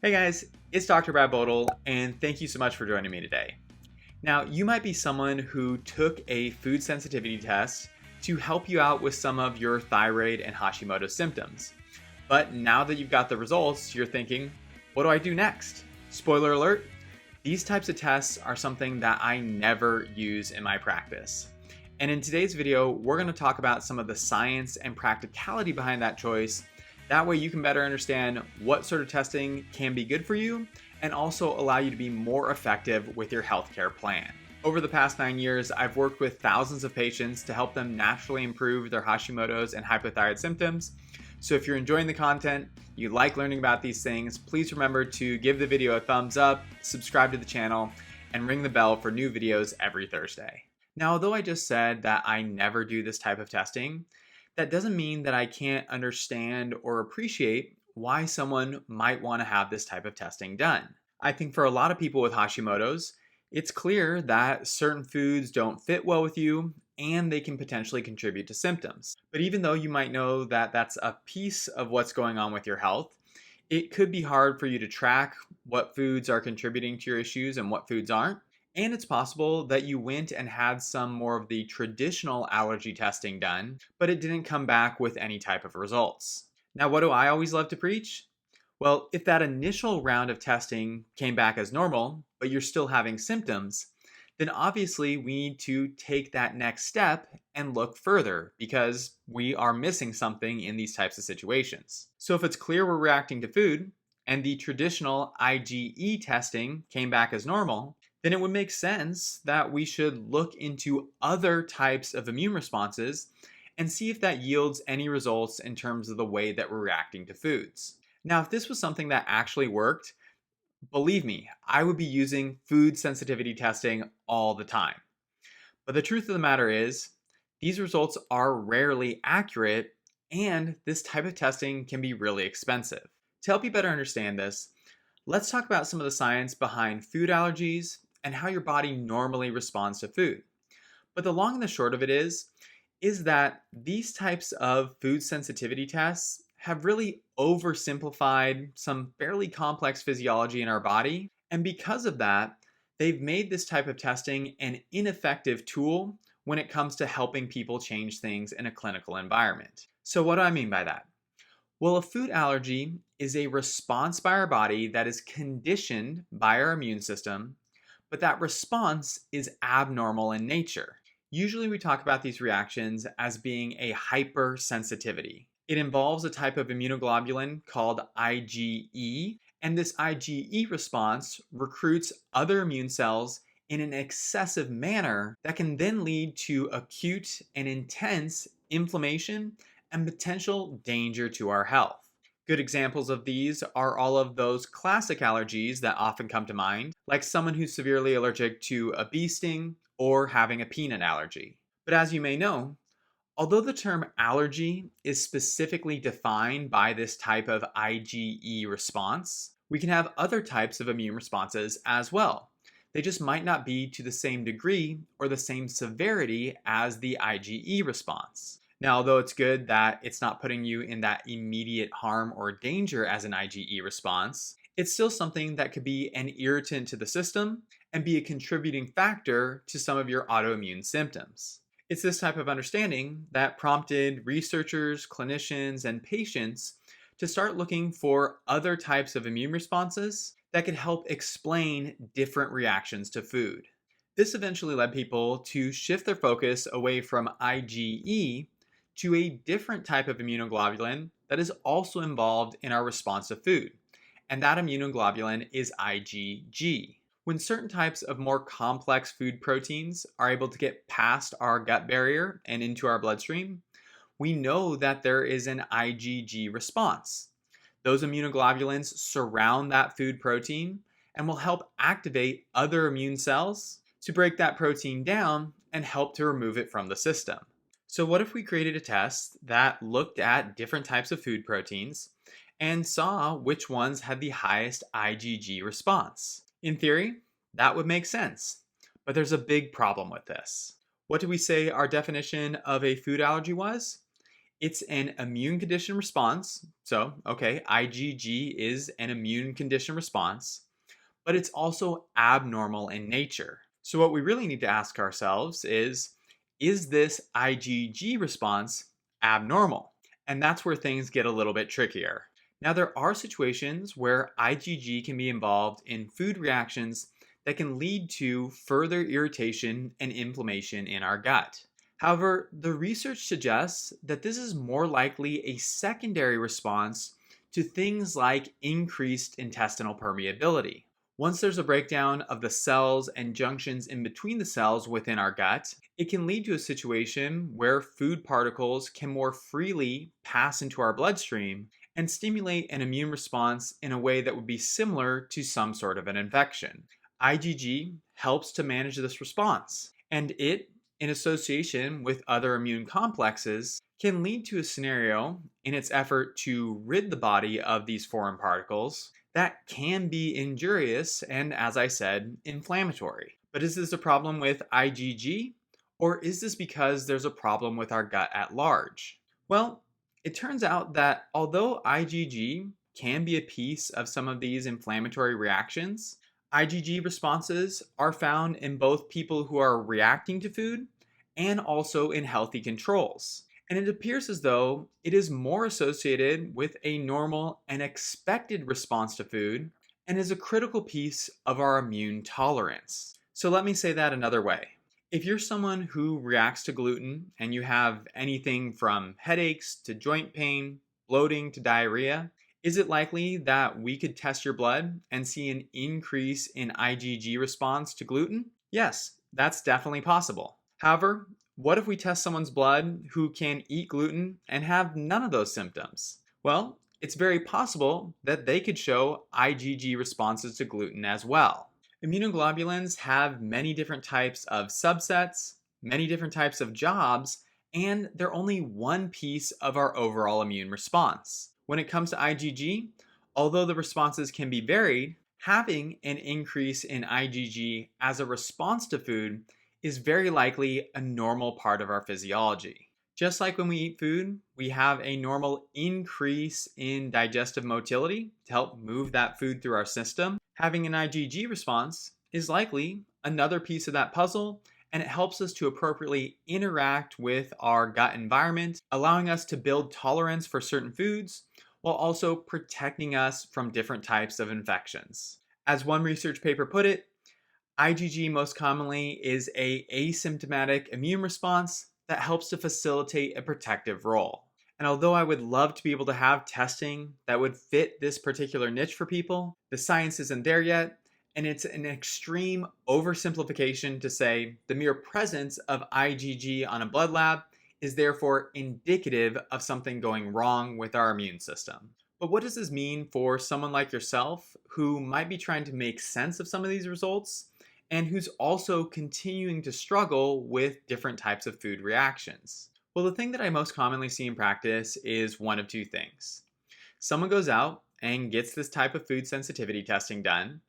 Hey guys, it's Dr. Brad Bodle, and thank you so much for joining me today. Now, you might be someone who took a food sensitivity test to help you out with some of your thyroid and Hashimoto symptoms. But now that you've got the results, you're thinking, what do I do next? Spoiler alert, these types of tests are something that I never use in my practice. And in today's video, we're going to talk about some of the science and practicality behind that choice. That way you can better understand what sort of testing can be good for you and also allow you to be more effective with your healthcare plan. Over the past 9 years, I've worked with thousands of patients to help them naturally improve their Hashimoto's and hypothyroid symptoms. So if you're enjoying the content, you like learning about these things, please remember to give the video a thumbs up, subscribe to the channel, and ring the bell for new videos every Thursday. Now, although I just said that I never do this type of testing, that doesn't mean that I can't understand or appreciate why someone might want to have this type of testing done. I think for a lot of people with Hashimoto's, it's clear that certain foods don't fit well with you and they can potentially contribute to symptoms. But even though you might know that that's a piece of what's going on with your health, it could be hard for you to track what foods are contributing to your issues and what foods aren't. And it's possible that you went and had some more of the traditional allergy testing done, but it didn't come back with any type of results. Now, what do I always love to preach? Well, if that initial round of testing came back as normal, but you're still having symptoms, then obviously we need to take that next step and look further because we are missing something in these types of situations. So if it's clear we're reacting to food and the traditional IgE testing came back as normal, then it would make sense that we should look into other types of immune responses and see if that yields any results in terms of the way that we're reacting to foods. Now, if this was something that actually worked, believe me, I would be using food sensitivity testing all the time. But the truth of the matter is, these results are rarely accurate, and this type of testing can be really expensive. To help you better understand this, let's talk about some of the science behind food allergies and how your body normally responds to food. But the long and the short of it is that these types of food sensitivity tests have really oversimplified some fairly complex physiology in our body. And because of that, they've made this type of testing an ineffective tool when it comes to helping people change things in a clinical environment. So what do I mean by that? Well, a food allergy is a response by our body that is conditioned by our immune system, but that response is abnormal in nature. Usually we talk about these reactions as being a hypersensitivity. It involves a type of immunoglobulin called IgE, and this IgE response recruits other immune cells in an excessive manner that can then lead to acute and intense inflammation and potential danger to our health. Good examples of these are all of those classic allergies that often come to mind, like someone who's severely allergic to a bee sting or having a peanut allergy. But as you may know, although the term allergy is specifically defined by this type of IgE response, we can have other types of immune responses as well. They just might not be to the same degree or the same severity as the IgE response. Now, although it's good that it's not putting you in that immediate harm or danger as an IgE response, it's still something that could be an irritant to the system and be a contributing factor to some of your autoimmune symptoms. It's this type of understanding that prompted researchers, clinicians, and patients to start looking for other types of immune responses that could help explain different reactions to food. This eventually led people to shift their focus away from IgE to a different type of immunoglobulin that is also involved in our response to food. And that immunoglobulin is IgG. When certain types of more complex food proteins are able to get past our gut barrier and into our bloodstream, we know that there is an IgG response. Those immunoglobulins surround that food protein and will help activate other immune cells to break that protein down and help to remove it from the system. So what if we created a test that looked at different types of food proteins and saw which ones had the highest IgG response? In theory, that would make sense, but there's a big problem with this. What did we say our definition of a food allergy was? It's an immune condition response. So, okay, IgG is an immune condition response, but it's also abnormal in nature. So, what we really need to ask ourselves is this IgG response abnormal? And that's where things get a little bit trickier. Now, there are situations where IgG can be involved in food reactions that can lead to further irritation and inflammation in our gut. However, the research suggests that this is more likely a secondary response to things like increased intestinal permeability. Once there's a breakdown of the cells and junctions in between the cells within our gut, it can lead to a situation where food particles can more freely pass into our bloodstream and stimulate an immune response in a way that would be similar to some sort of an infection. IgG helps to manage this response, and it, in association with other immune complexes, can lead to a scenario in its effort to rid the body of these foreign particles that can be injurious and, as I said, inflammatory. But is this a problem with IgG, or is this because there's a problem with our gut at large? Well, it turns out that although IgG can be a piece of some of these inflammatory reactions, IgG responses are found in both people who are reacting to food and also in healthy controls. And it appears as though it is more associated with a normal and expected response to food and is a critical piece of our immune tolerance. So let me say that another way. If you're someone who reacts to gluten and you have anything from headaches to joint pain, bloating to diarrhea, is it likely that we could test your blood and see an increase in IgG response to gluten? Yes, that's definitely possible. However, what if we test someone's blood who can eat gluten and have none of those symptoms? Well, it's very possible that they could show IgG responses to gluten as well. Immunoglobulins have many different types of subsets, many different types of jobs, and they're only one piece of our overall immune response. When it comes to IgG, although the responses can be varied, having an increase in IgG as a response to food is very likely a normal part of our physiology. Just like when we eat food, we have a normal increase in digestive motility to help move that food through our system. Having an IgG response is likely another piece of that puzzle, and it helps us to appropriately interact with our gut environment, allowing us to build tolerance for certain foods while also protecting us from different types of infections. As one research paper put it, IgG most commonly is an asymptomatic immune response that helps to facilitate a protective role. And although I would love to be able to have testing that would fit this particular niche for people, the science isn't there yet, and it's an extreme oversimplification to say the mere presence of IgG on a blood lab is therefore indicative of something going wrong with our immune system. But what does this mean for someone like yourself who might be trying to make sense of some of these results and who's also continuing to struggle with different types of food reactions? Well, the thing that I most commonly see in practice is one of two things. Someone goes out and gets this type of food sensitivity testing done,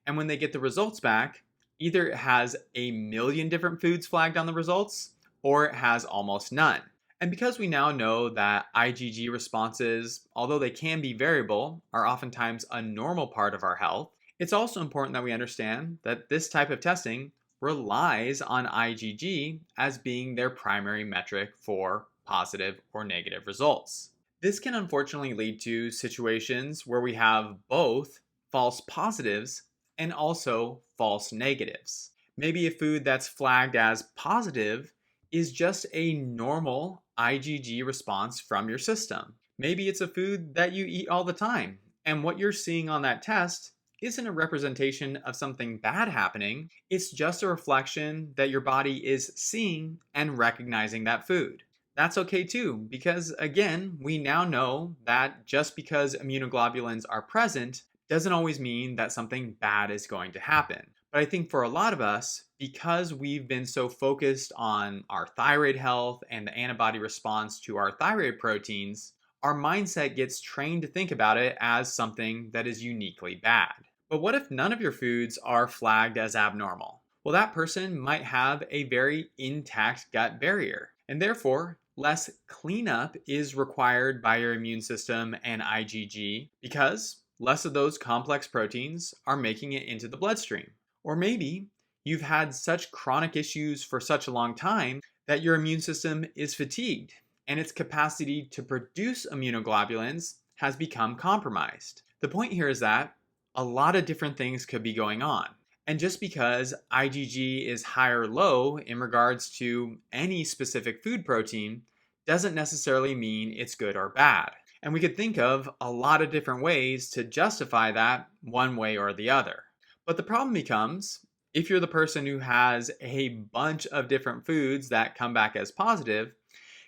and when they get the results back, either it has a million different foods flagged on the results or it has almost none. And because we now know that IgG responses, although they can be variable, are oftentimes a normal part of our health, it's also important that we understand that this type of testing relies on IgG as being their primary metric for positive or negative results. This can unfortunately lead to situations where we have both false positives and also false negatives. Maybe a food that's flagged as positive is just a normal IgG response from your system. Maybe it's a food that you eat all the time, and what you're seeing on that test isn't a representation of something bad happening, it's just a reflection that your body is seeing and recognizing that food. That's okay too, because again, we now know that just because immunoglobulins are present doesn't always mean that something bad is going to happen. But I think for a lot of us, because we've been so focused on our thyroid health and the antibody response to our thyroid proteins, our mindset gets trained to think about it as something that is uniquely bad. But what if none of your foods are flagged as abnormal? Well, that person might have a very intact gut barrier, and therefore, less cleanup is required by your immune system and IgG because less of those complex proteins are making it into the bloodstream. Or maybe you've had such chronic issues for such a long time that your immune system is fatigued and its capacity to produce immunoglobulins has become compromised. The point here is that a lot of different things could be going on. And just because IgG is high or low in regards to any specific food protein doesn't necessarily mean it's good or bad. And we could think of a lot of different ways to justify that one way or the other. But the problem becomes if you're the person who has a bunch of different foods that come back as positive,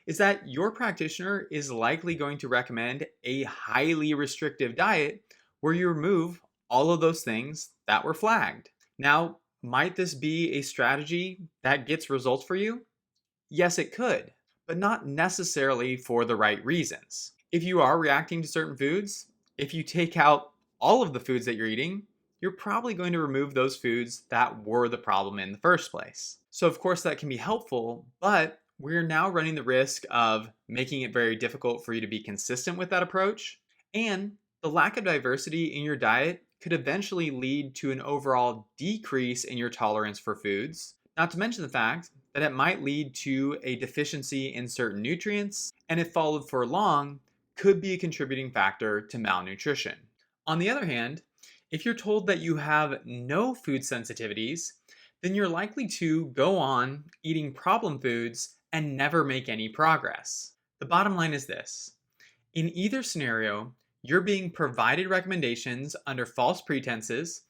is that your practitioner is likely going to recommend a highly restrictive diet where you remove all of those things that were flagged. Now, might this be a strategy that gets results for you? Yes, it could, but not necessarily for the right reasons. If you are reacting to certain foods, if you take out all of the foods that you're eating, you're probably going to remove those foods that were the problem in the first place. So, of course, that can be helpful, but we're now running the risk of making it very difficult for you to be consistent with that approach. And the lack of diversity in your diet could eventually lead to an overall decrease in your tolerance for foods, not to mention the fact that it might lead to a deficiency in certain nutrients, and if followed for long, could be a contributing factor to malnutrition. On the other hand, if you're told that you have no food sensitivities, then you're likely to go on eating problem foods and never make any progress. The bottom line is this: in either scenario, you're being provided recommendations under false pretenses,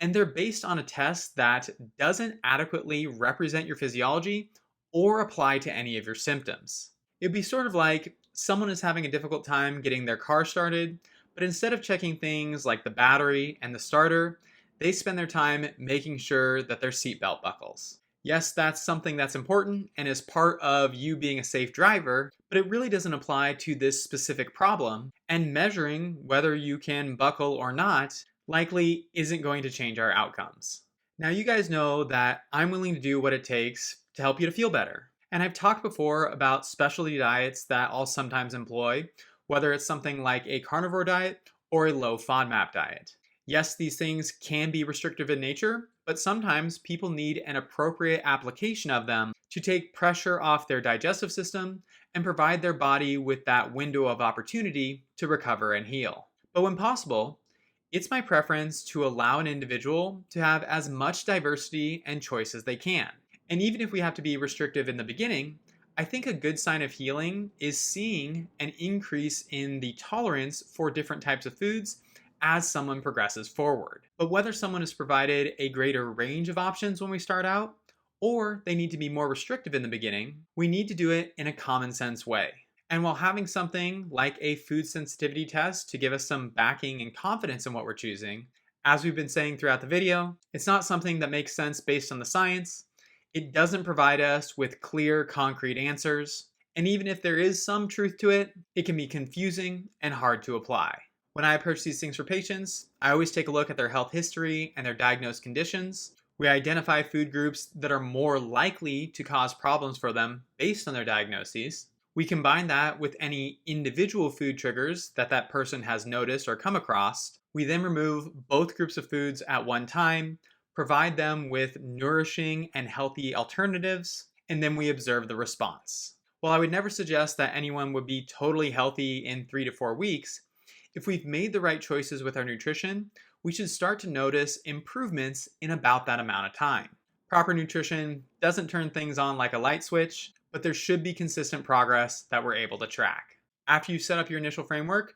and they're based on a test that doesn't adequately represent your physiology or apply to any of your symptoms. It'd be sort of like someone is having a difficult time getting their car started, but instead of checking things like the battery and the starter, they spend their time making sure that their seatbelt buckles. Yes, that's something that's important and is part of you being a safe driver, but it really doesn't apply to this specific problem, and measuring whether you can buckle or not likely isn't going to change our outcomes. Now, you guys know that I'm willing to do what it takes to help you to feel better. And I've talked before about specialty diets that I'll sometimes employ, whether it's something like a carnivore diet or a low FODMAP diet. Yes, these things can be restrictive in nature, but sometimes people need an appropriate application of them to take pressure off their digestive system and provide their body with that window of opportunity to recover and heal. But when possible, it's my preference to allow an individual to have as much diversity and choice as they can. And even if we have to be restrictive in the beginning, I think a good sign of healing is seeing an increase in the tolerance for different types of foods as someone progresses forward. But whether someone is provided a greater range of options when we start out, or they need to be more restrictive in the beginning, we need to do it in a common sense way. And while having something like a food sensitivity test to give us some backing and confidence in what we're choosing, as we've been saying throughout the video, it's not something that makes sense based on the science. It doesn't provide us with clear, concrete answers. And even if there is some truth to it, it can be confusing and hard to apply. When I approach these things for patients, I always take a look at their health history and their diagnosed conditions. We identify food groups that are more likely to cause problems for them based on their diagnoses. We combine that with any individual food triggers that that person has noticed or come across. We then remove both groups of foods at one time, provide them with nourishing and healthy alternatives, and then we observe the response. While I would never suggest that anyone would be totally healthy in 3 to 4 weeks, if we've made the right choices with our nutrition, we should start to notice improvements in about that amount of time. Proper nutrition doesn't turn things on like a light switch, but there should be consistent progress that we're able to track. After you set up your initial framework,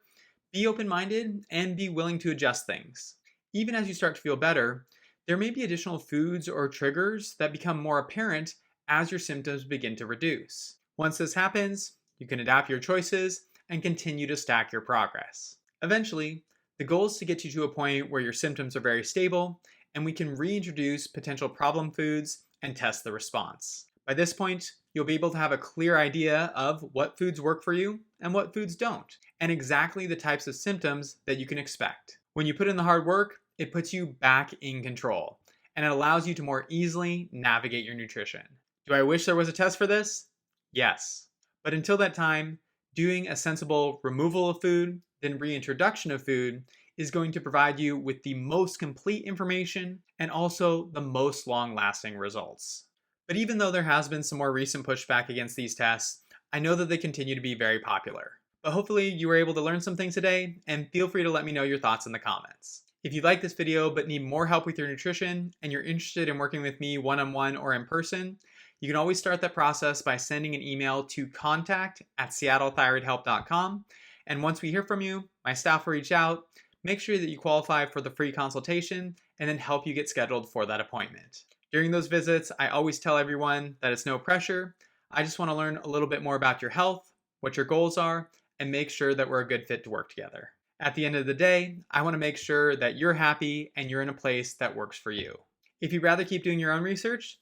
be open-minded and be willing to adjust things. Even as you start to feel better, there may be additional foods or triggers that become more apparent as your symptoms begin to reduce. Once this happens, you can adapt your choices and continue to stack your progress. Eventually, the goal is to get you to a point where your symptoms are very stable and we can reintroduce potential problem foods and test the response. By this point, you'll be able to have a clear idea of what foods work for you and what foods don't, and exactly the types of symptoms that you can expect. When you put in the hard work, it puts you back in control, and it allows you to more easily navigate your nutrition. Do I wish there was a test for this? Yes. But until that time, doing a sensible removal of food, then reintroduction of food, is going to provide you with the most complete information and also the most long-lasting results. But even though there has been some more recent pushback against these tests, I know that they continue to be very popular. But hopefully you were able to learn some things today, and feel free to let me know your thoughts in the comments. If you like this video but need more help with your nutrition and you're interested in working with me one-on-one or in person, you can always start that process by sending an email to contact@seattlethyroidhelp.com. And once we hear from you, my staff will reach out, make sure that you qualify for the free consultation, and then help you get scheduled for that appointment. During those visits, I always tell everyone that it's no pressure. I just want to learn a little bit more about your health, what your goals are, and make sure that we're a good fit to work together. At the end of the day, I want to make sure that you're happy and you're in a place that works for you. If you'd rather keep doing your own research,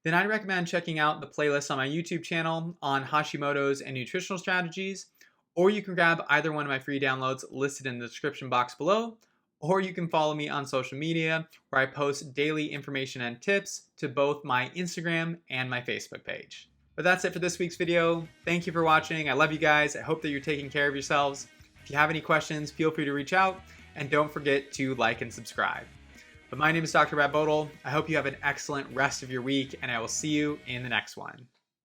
then I'd recommend checking out the playlist on my YouTube channel on Hashimoto's and nutritional strategies, or you can grab either one of my free downloads listed in the description box below, or you can follow me on social media where I post daily information and tips to both my Instagram and my Facebook page. But that's it for this week's video. Thank you for watching. I love you guys. I hope that you're taking care of yourselves. If you have any questions, feel free to reach out, and don't forget to like and subscribe. But my name is Dr. Bodle. I hope you have an excellent rest of your week, and I will see you in the next one.